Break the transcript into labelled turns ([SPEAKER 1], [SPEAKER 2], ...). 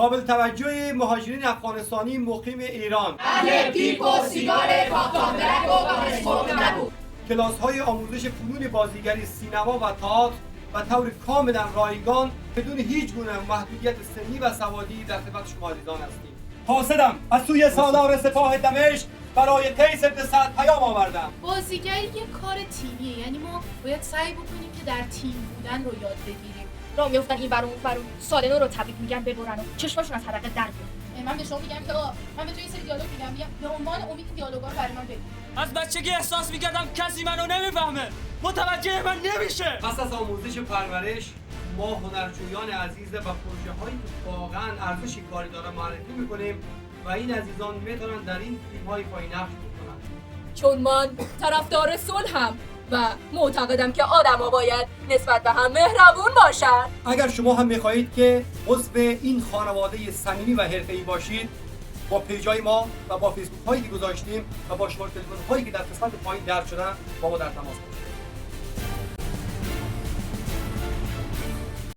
[SPEAKER 1] قابل توجه مهاجرین افغانستانی مقیم ایران،
[SPEAKER 2] اهل پیپ و سیگار کاکتاندرک و اسموک نبود.
[SPEAKER 1] کلاس‌های آموزش فنون بازیگری، سینما و تئاتر و طور کاملا رایگان بدون هیچ گونه محدودیت سنی و سوادی در خدمت شما عزیزان هستیم. قاصدم از سوی سالار سپاه دمشق برای قیس بن سعد پیام آوردم.
[SPEAKER 3] بازیگری یه کار تیمیه، یعنی ما باید سعی بکنیم که در تیم بودن رو یاد بگیریم.
[SPEAKER 4] راه میافتن این ور اون ور، سال نو رو تبریک میگن ببرن و چشماشون از حلقه در بیاد.
[SPEAKER 3] من به شما میگم که من به تو یه سری دیالوگ میگم به عنوان امید دیالوگا رو برای من بگو.
[SPEAKER 5] از بچگی احساس میکردم کسی منو نمیفهمه، متوجه من نمیشه.
[SPEAKER 1] پس از آموزش و پرورش ما هنرجویان عزیز و پروژه هایی که واقعا ارزش کاری داره معرفی میکنیم و این عزیزان میتونن در این فیلم های پایین نقش بکنن.
[SPEAKER 4] چون من طرفدار صلحم و معتقدم که آدما باید نسبت به هم مهربون باشن.
[SPEAKER 1] اگر شما هم میخواهید که عضو این خانواده صمیمی و حرفه‌ای باشید، با پیجای ما و با فیسبوک هایی که گذاشتیم و با شماره تلفن هایی که در قسمت پایین درج شدن با ما در تماس باشید.